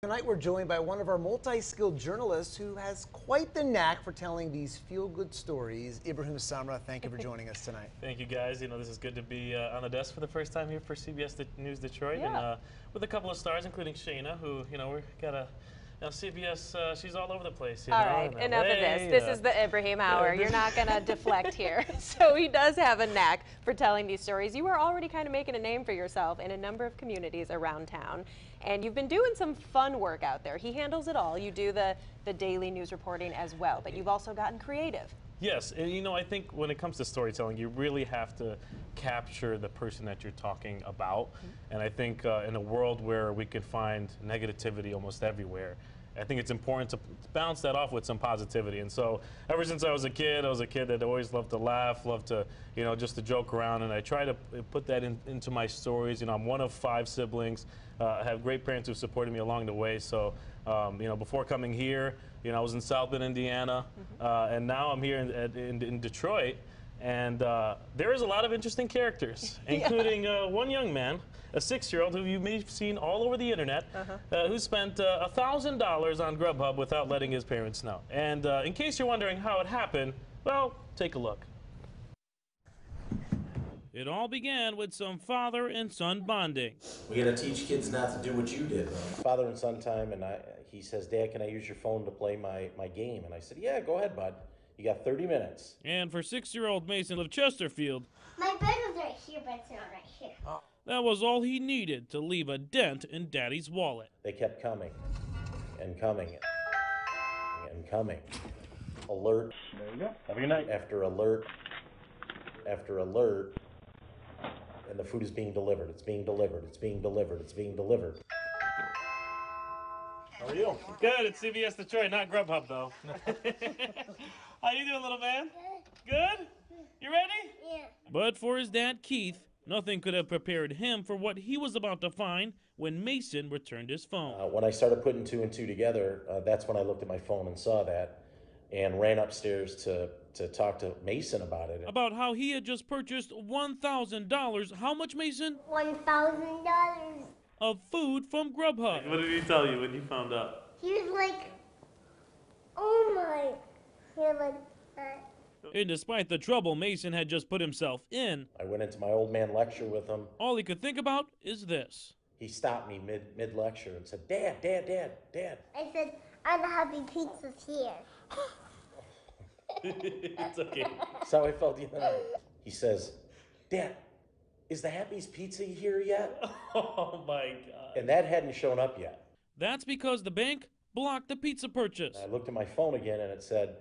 Tonight we're joined by one of our multi-skilled journalists who has quite the knack for telling these feel-good stories. Ibrahim Samra, thank you for joining us tonight. Thank you, guys. You know, this is good to be on the desk for the first time here for CBS News Detroit, Yeah. and with a couple of stars, including Shayna, who, you know, we've got a CBS, she's all over the place. You All know, right, in enough LA, of this. This is the Ibrahim hour. this- You're not going to deflect here. So he does have a knack for telling these stories. You are already kind of making a name for yourself in a number of communities around town. And you've been doing some fun work out there. He handles it all. You do the daily news reporting as well, but you've also gotten creative. Yes, and you know, I think when it comes to storytelling, you really have to capture the person that you're talking about. And I think in a world where we could find negativity almost everywhere, I think it's important to bounce that off with some positivity. And so ever since I was a kid that always loved to laugh, loved to, you know, just to joke around. And I try to put that into my stories. You know, I'm one of 5 siblings. I have great parents who supported me along the way. So, you know, before coming here, you know, I was in South Bend, Indiana, and now I'm here in Detroit. And there is a lot of interesting characters, including one young man, a 6-year-old who you may have seen all over the internet, who spent $1,000 on Grubhub without letting his parents know. And in case you're wondering how it happened, well, take a look. It all began with some father and son bonding. We gotta teach kids not to do what you did. Father and son time, and he says, "Dad, can I use your phone to play my game?" And I said, "Yeah, go ahead, bud. You got 30 minutes. And for 6-year-old Mason of Chesterfield, My bed was right here, but it's not right here. that was all he needed to leave a dent in Daddy's wallet. They kept coming and coming and coming. Alert. There you go. Have a good night. After alert after alert. And the food is being delivered. It's being delivered. It's being delivered. It's being delivered. How are you? Good. It's CBS Detroit, not Grubhub, though. How you doing, little man? Good? You ready? Yeah. But for his dad, Keith, nothing could have prepared him for what he was about to find when Mason returned his phone. When I started putting 2 and 2 together, that's when I looked at my phone and saw that and ran upstairs to talk to Mason about it. About how he had just purchased $1,000. How much, Mason? $1,000. Of food from Grubhub. What did he tell you when you found out? He was like, oh my. He was like that. And despite the trouble Mason had just put himself in, I went into my old man lecture with him. all he could think about is this. He stopped me mid-lecture and said, Dad, Dad, Dad, Dad. I said, I'm having pizzas here. It's okay. That's how I felt the other night. He says, Dad, is the Happy's Pizza here yet? Oh my God. And that hadn't shown up yet. That's because the bank blocked the pizza purchase. I looked at my phone again and it said,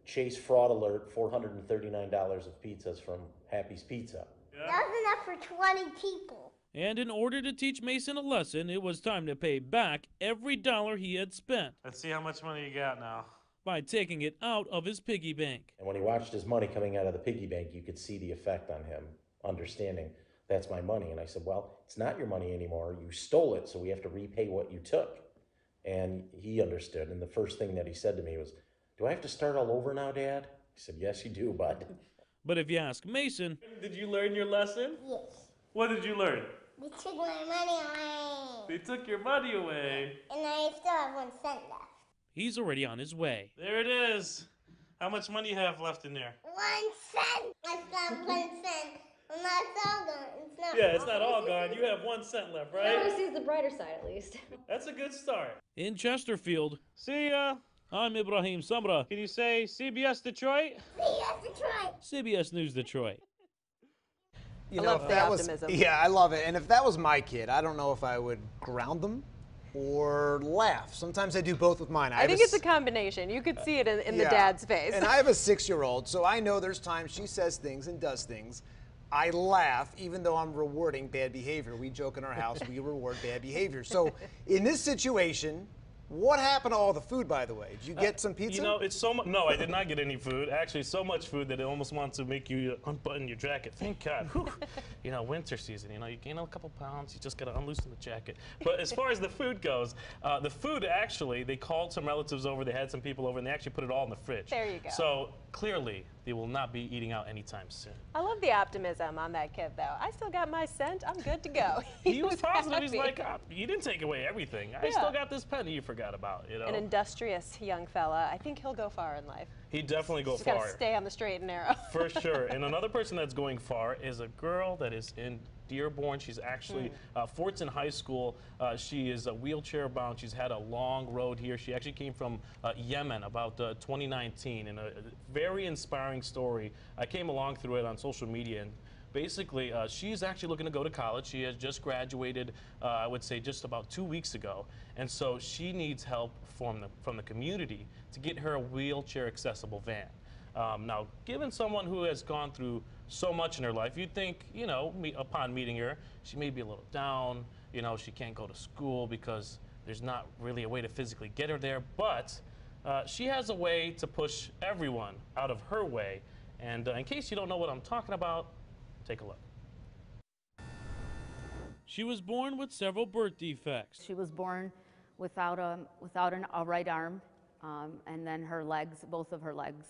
Chase fraud alert, $439 of pizzas from Happy's Pizza. That was enough for 20 people. And in order to teach Mason a lesson, it was time to pay back every dollar he had spent. Let's see how much money you got now. By taking it out of his piggy bank. And when he watched his money coming out of the piggy bank, you could see the effect on him, understanding that's my money. And I said, well, it's not your money anymore. You stole it, so we have to repay what you took. And he understood. And the first thing that he said to me was, do I have to start all over now, Dad? I said, yes, you do, bud. But if you ask Mason, did you learn your lesson? Yes. What did you learn? They took my money away. They took your money away. And I still have 1 cent left. He's already on his way. There it is. How much money you have left in there? 1 cent. I got 1 cent. And that's all gone. It's not. Yeah, it's not all gone. You have 1 cent left, He right? always sees the brighter side, at least. That's a good start. In Chesterfield. See ya. I'm Ibrahim Samra. Can you say CBS Detroit? CBS Detroit. CBS News Detroit. You I know, love if the that optimism. yeah, I love it. And if that was my kid, I don't know if I would ground them or laugh. Sometimes I do both with mine. I think it's a combination. You could see it in the Yeah. dad's face. And I have a 6-year-old, so I know there's times she says things and does things. I laugh even though I'm rewarding bad behavior. We joke in our house, we reward bad behavior. So in this situation, what happened to all the food, by the way? Did you get some pizza? You know, it's so much. No, I did not get any food. Actually, so much food that it almost wants to make you unbutton your jacket. Thank God. Whew. You know, winter season, you know, you gain a couple pounds, you just got to unloosen the jacket. But as far as the food goes, the food actually, they called some relatives over, they had some people over, and they actually put it all in the fridge. There you go. So clearly, they will not be eating out anytime soon. I love the optimism on that kid, though. I still got my cent. I'm good to go. He was positive. He's happy. like, you didn't take away everything. I still got this penny you forgot about, you know. An industrious young fella. I think he'll go far in life. He definitely go Just far. gotta stay on the straight and narrow. For sure. And another person that's going far is a girl that is in Dearborn. She's actually Fortson High School. She is wheelchair bound. She's had a long road here. She actually came from Yemen about 2019, and a very inspiring story. I came along through it on social media, and basically she's actually looking to go to college. She has just graduated, I would say just about 2 weeks ago, and so she needs help from the community to get her a wheelchair accessible van. Now, given someone who has gone through so much in her life, you'd think, you know, upon meeting her, she may be a little down, you know, she can't go to school because there's not really a way to physically get her there, but she has a way to push everyone out of her way. And in case you don't know what I'm talking about, take a look. She was born with several birth defects. She was born without a right arm, and then her legs, both of her legs,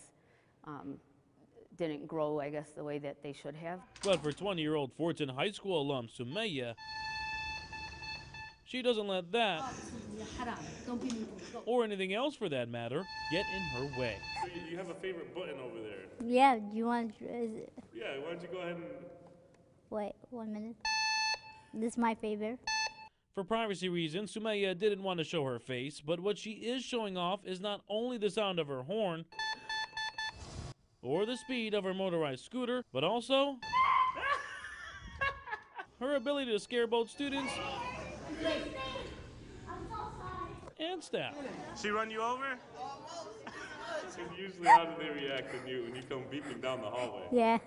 didn't grow, I guess, the way that they should have. But for 20-year-old Fortson High School alum Sumaya, she doesn't let that, or anything else for that matter, get in her way. So you have a favorite button over there. Yeah, do you want? Yeah, why don't you go ahead and... Wait, 1 minute. This is my favorite. For privacy reasons, Sumaya didn't want to show her face, but what she is showing off is not only the sound of her horn or the speed of her motorized scooter, but also her ability to scare both students and staff. She run you over? And usually how do they react when you come beeping down the hallway? Yeah,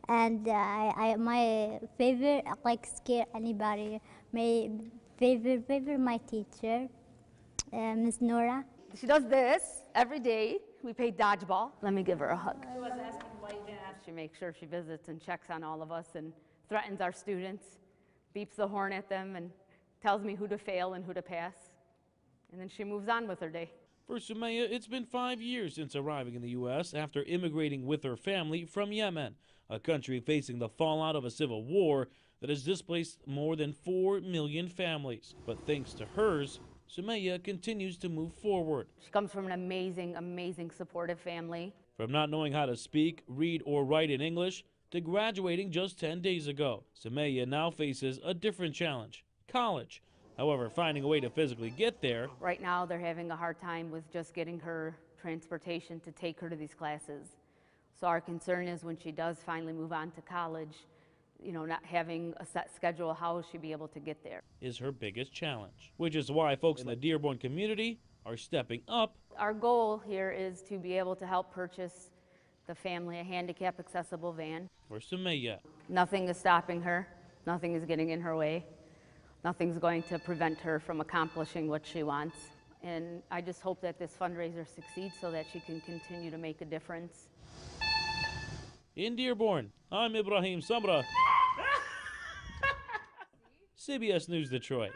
and my favorite, I like scare anybody. My favorite, my teacher, Miss Nora. She does this every day. We play dodgeball. Let me give her a hug. I was asking why you didn't ask. She makes sure she visits and checks on all of us and threatens our students, beeps the horn at them, and tells me who to fail and who to pass. And then she moves on with her day. For Sumaya, it's been 5 years since arriving in the U.S. after immigrating with her family from Yemen, a country facing the fallout of a civil war that has displaced more than 4 million families. But thanks to hers, Sumaya continues to move forward. She comes from an amazing, supportive family. From not knowing how to speak, read, or write in English to graduating just 10 days ago, Sumaya now faces a different challenge: college. However, finding a way to physically get there. Right now, they're having a hard time with just getting her transportation to take her to these classes. So our concern is when she does finally move on to college, you know, not having a set schedule, how will she be able to get there? Is her biggest challenge, which is why folks in the Dearborn community are stepping up. Our goal here is to be able to help purchase the family a handicap accessible van. For Sumaya, Nothing is stopping her. Nothing is getting in her way. Nothing's going to prevent her from accomplishing what she wants. And I just hope that this fundraiser succeeds so that she can continue to make a difference. in Dearborn, I'm Ibrahim Samra, CBS News Detroit.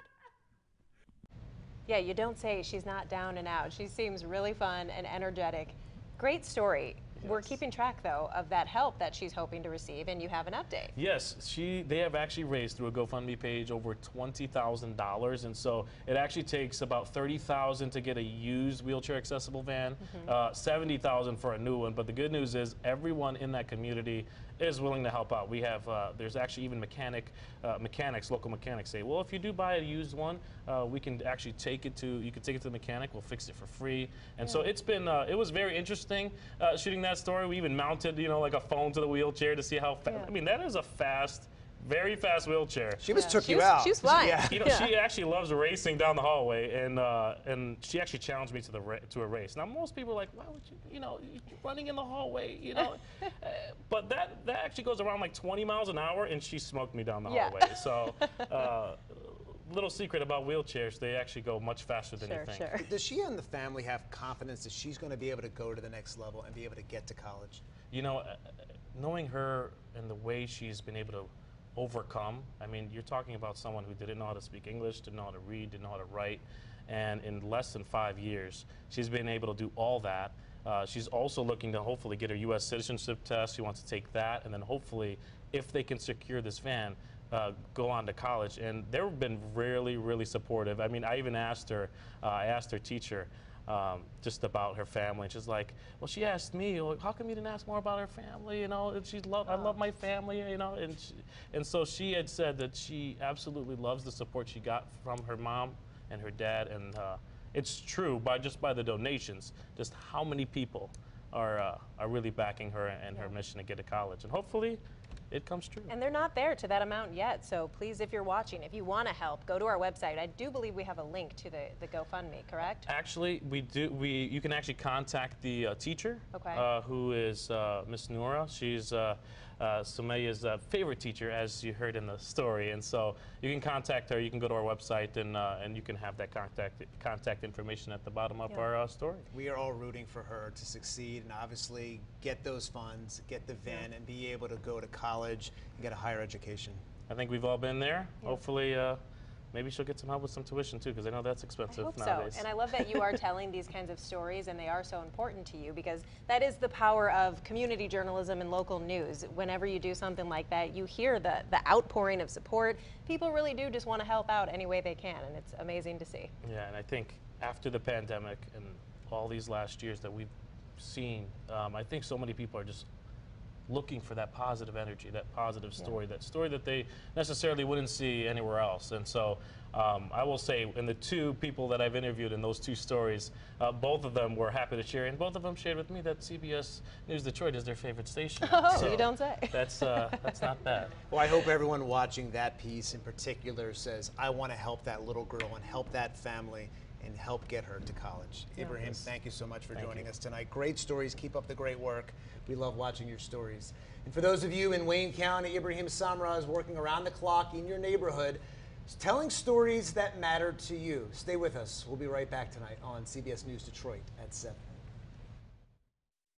Yeah, you don't say she's not down and out. She seems really fun and energetic. Great story. We're keeping track, though, of that help that she's hoping to receive, and you have an update. Yes, they have actually raised through a GoFundMe page over $20,000, and so it actually takes about $30,000 to get a used wheelchair accessible van, $70,000 for a new one. But the good news is everyone in that community is willing to help out. We have there's actually even local mechanics say, well, if you do buy a used one, we can actually take it to the mechanic. We'll fix it for free. And so it's been it was very interesting shooting that story. We even mounted like a phone to the wheelchair to see how fast. I mean, that is a very fast wheelchair. She took you out. She was flying. Yeah. She actually loves racing down the hallway, and she actually challenged me to a race. Now most people are like, why would you're running in the hallway, but that actually goes around like 20 miles an hour, and she smoked me down the hallway. So little secret about wheelchairs, they actually go much faster than you think. Sure. Does she and the family have confidence that she's going to be able to go to the next level and be able to get to college? Knowing her and the way she's been able to overcome. I mean, you're talking about someone who didn't know how to speak English, didn't know how to read, didn't know how to write, and in less than 5 years, she's been able to do all that. She's also looking to hopefully get her U.S. citizenship test. She wants to take that, and then hopefully, if they can secure this van, go on to college. And they've been really, really supportive. I mean, I even asked her, I asked her teacher just about her family. And she's like, well, she asked me, well, how come you didn't ask more about her family? You know, and I love my family, you know. And so she had said that she absolutely loves the support she got from her mom and her dad. And it's true, just by the donations, just how many people are really backing her and her mission to get to college. And hopefully, it comes true. And they're not there to that amount yet. So please, if you're watching, if you want to help, go to our website. I do believe we have a link to the GoFundMe, correct? Actually, we do. You can actually contact the teacher, Okay. who is Miss Noura. She's Sumayya's favorite teacher, as you heard in the story. And so you can contact her. You can go to our website, and you can have that contact information at the bottom of our story. We are all rooting for her to succeed and obviously get those funds, get the van, and be able to go to college and get a higher education. I think we've all been there. Hopefully, maybe she'll get some help with some tuition too, because I know that's expensive I hope nowadays. so. And I love that you are telling these kinds of stories, and they are so important to you, because that is the power of community journalism and local news. Whenever you do something like that, you hear the outpouring of support. People really do just want to help out any way they can, and it's amazing to see. Yeah, and I think after the pandemic and all these last years that we've seen, I think so many people are just looking for that positive energy, that positive story, that story that they necessarily wouldn't see anywhere else. And so I will say, in the two people that I've interviewed in those two stories, both of them were happy to share, and both of them shared with me that CBS News Detroit is their favorite station. Oh, so you don't say. That's not bad. Well, I hope everyone watching that piece in particular says, I want to help that little girl and help that family and help get her to college. Ibrahim, thank you so much for joining us tonight. Great stories. Keep up the great work. We love watching your stories. And for those of you in Wayne County, Ibrahim Samra is working around the clock in your neighborhood, telling stories that matter to you. Stay with us. We'll be right back tonight on CBS News Detroit at 7.